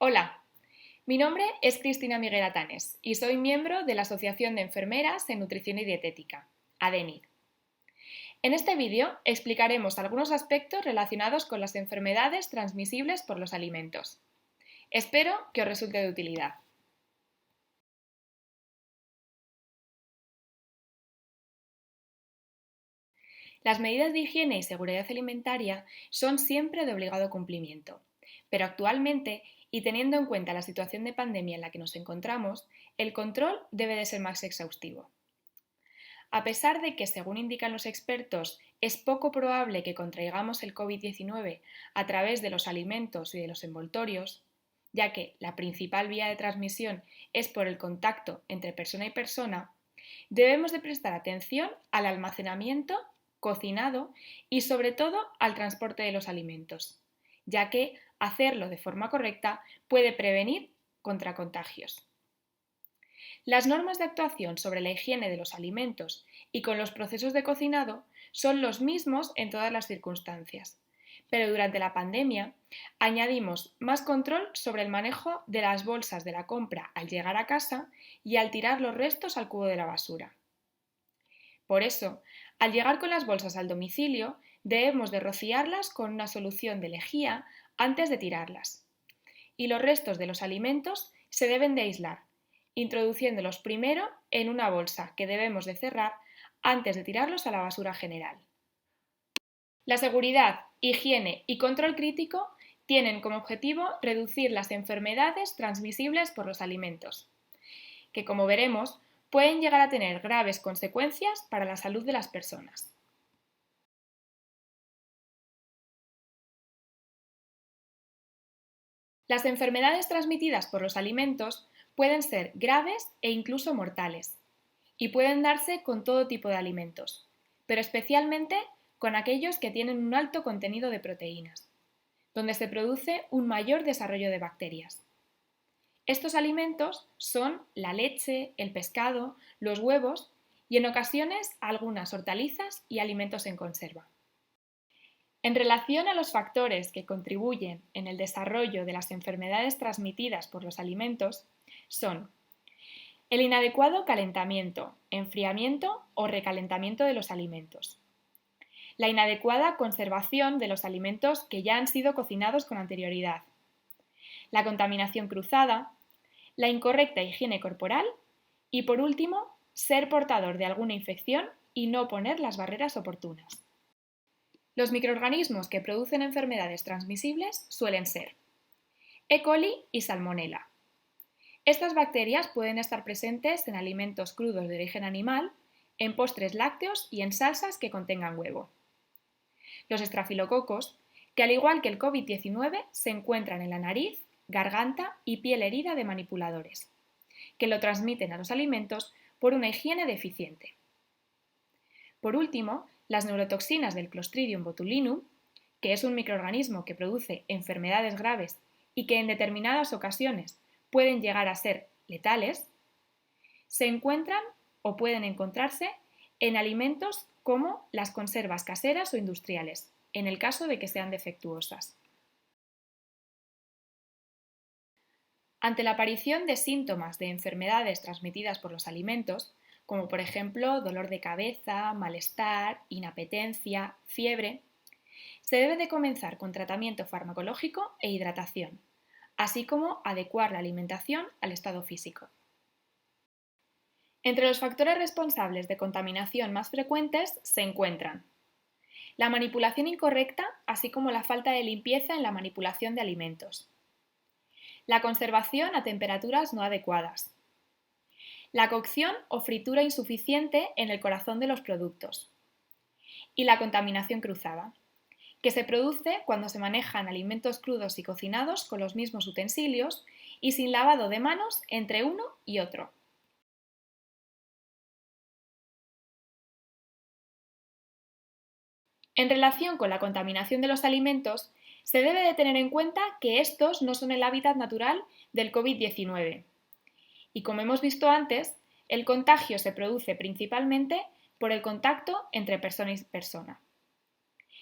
Hola, mi nombre es Cristina Miguel Atanes y soy miembro de la Asociación de Enfermeras en Nutrición y Dietética, ADENID. En este vídeo explicaremos algunos aspectos relacionados con las enfermedades transmisibles por los alimentos. Espero que os resulte de utilidad. Las medidas de higiene y seguridad alimentaria son siempre de obligado cumplimiento, pero actualmente, y teniendo en cuenta la situación de pandemia en la que nos encontramos, el control debe de ser más exhaustivo. A pesar de que, según indican los expertos, es poco probable que contraigamos el COVID-19 a través de los alimentos y de los envoltorios, ya que la principal vía de transmisión es por el contacto entre persona y persona, debemos de prestar atención al almacenamiento, cocinado y sobre todo al transporte de los alimentos, ya que hacerlo de forma correcta puede prevenir contra contagios. Las normas de actuación sobre la higiene de los alimentos y con los procesos de cocinado son los mismos en todas las circunstancias, pero durante la pandemia añadimos más control sobre el manejo de las bolsas de la compra al llegar a casa y al tirar los restos al cubo de la basura. Por eso, al llegar con las bolsas al domicilio, debemos de rociarlas con una solución de lejía antes de tirarlas. Y los restos de los alimentos se deben de aislar, introduciéndolos primero en una bolsa que debemos de cerrar antes de tirarlos a la basura general. La seguridad, higiene y control crítico tienen como objetivo reducir las enfermedades transmisibles por los alimentos, que como veremos pueden llegar a tener graves consecuencias para la salud de las personas. Las enfermedades transmitidas por los alimentos pueden ser graves e incluso mortales, y pueden darse con todo tipo de alimentos, pero especialmente con aquellos que tienen un alto contenido de proteínas, donde se produce un mayor desarrollo de bacterias. Estos alimentos son la leche, el pescado, los huevos y en ocasiones algunas hortalizas y alimentos en conserva. En relación a los factores que contribuyen en el desarrollo de las enfermedades transmitidas por los alimentos, son el inadecuado calentamiento, enfriamiento o recalentamiento de los alimentos, la inadecuada conservación de los alimentos que ya han sido cocinados con anterioridad, la contaminación cruzada, la incorrecta higiene corporal y, por último, ser portador de alguna infección y no poner las barreras oportunas. Los microorganismos que producen enfermedades transmisibles suelen ser E. coli y Salmonella. Estas bacterias pueden estar presentes en alimentos crudos de origen animal, en postres lácteos y en salsas que contengan huevo. Los estafilococos, que al igual que el COVID-19 se encuentran en la nariz, garganta y piel herida de manipuladores, que lo transmiten a los alimentos por una higiene deficiente. Por último, las neurotoxinas del Clostridium botulinum, que es un microorganismo que produce enfermedades graves y que en determinadas ocasiones pueden llegar a ser letales, se encuentran o pueden encontrarse en alimentos como las conservas caseras o industriales, en el caso de que sean defectuosas. Ante la aparición de síntomas de enfermedades transmitidas por los alimentos, como por ejemplo dolor de cabeza, malestar, inapetencia, fiebre, se debe de comenzar con tratamiento farmacológico e hidratación, así como adecuar la alimentación al estado físico. Entre los factores responsables de contaminación más frecuentes se encuentran la manipulación incorrecta, así como la falta de limpieza en la manipulación de alimentos, la conservación a temperaturas no adecuadas, la cocción o fritura insuficiente en el corazón de los productos y la contaminación cruzada, que se produce cuando se manejan alimentos crudos y cocinados con los mismos utensilios y sin lavado de manos entre uno y otro. En relación con la contaminación de los alimentos, se debe de tener en cuenta que estos no son el hábitat natural del COVID-19. Y como hemos visto antes, el contagio se produce principalmente por el contacto entre persona y persona.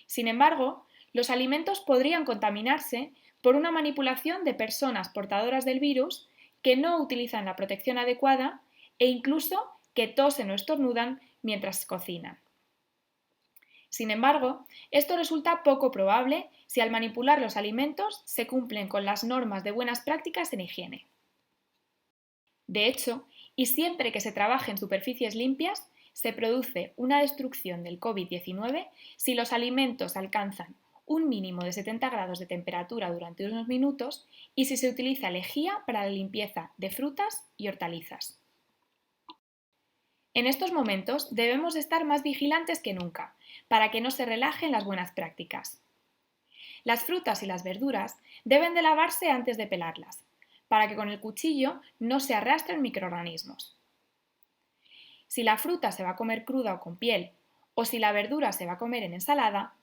Sin embargo, los alimentos podrían contaminarse por una manipulación de personas portadoras del virus que no utilizan la protección adecuada e incluso que tosen o estornudan mientras cocinan. Sin embargo, esto resulta poco probable si al manipular los alimentos se cumplen con las normas de buenas prácticas en higiene. De hecho, y siempre que se trabaje en superficies limpias, se produce una destrucción del COVID-19 si los alimentos alcanzan un mínimo de 70 grados de temperatura durante unos minutos y si se utiliza lejía para la limpieza de frutas y hortalizas. En estos momentos debemos estar más vigilantes que nunca para que no se relajen las buenas prácticas. Las frutas y las verduras deben de lavarse antes de pelarlas, para que con el cuchillo no se arrastren microorganismos. Si la fruta se va a comer cruda o con piel, o si la verdura se va a comer en ensalada,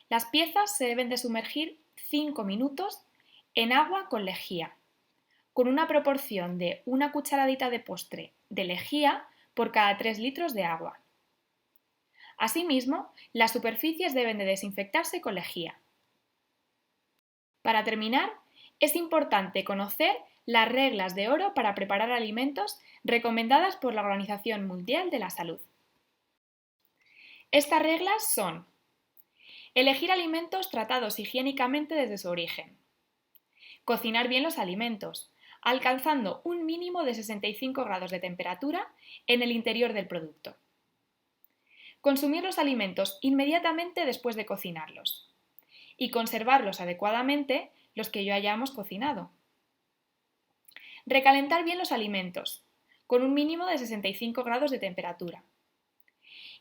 las piezas se deben de sumergir 5 minutos en agua con lejía, con una proporción de una cucharadita de postre de lejía por cada 3 litros de agua. Asimismo, las superficies deben de desinfectarse con lejía. Para terminar, es importante conocer las reglas de oro para preparar alimentos recomendadas por la Organización Mundial de la Salud. Estas reglas son: elegir alimentos tratados higiénicamente desde su origen, cocinar bien los alimentos, alcanzando un mínimo de 65 grados de temperatura en el interior del producto, consumir los alimentos inmediatamente después de cocinarlos y conservarlos adecuadamente los que ya hayamos cocinado. Recalentar bien los alimentos, con un mínimo de 65 grados de temperatura.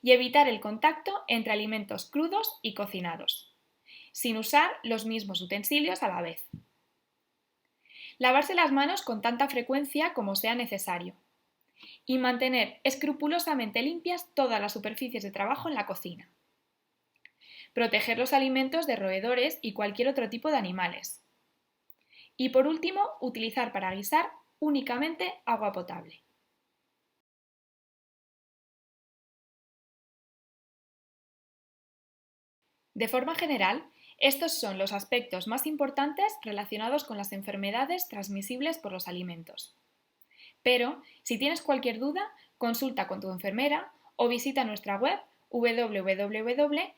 Y evitar el contacto entre alimentos crudos y cocinados, sin usar los mismos utensilios a la vez. Lavarse las manos con tanta frecuencia como sea necesario. Y mantener escrupulosamente limpias todas las superficies de trabajo en la cocina. Proteger los alimentos de roedores y cualquier otro tipo de animales. Y por último, utilizar para guisar únicamente agua potable. De forma general, estos son los aspectos más importantes relacionados con las enfermedades transmisibles por los alimentos. Pero, si tienes cualquier duda, consulta con tu enfermera o visita nuestra web www.adenid.es.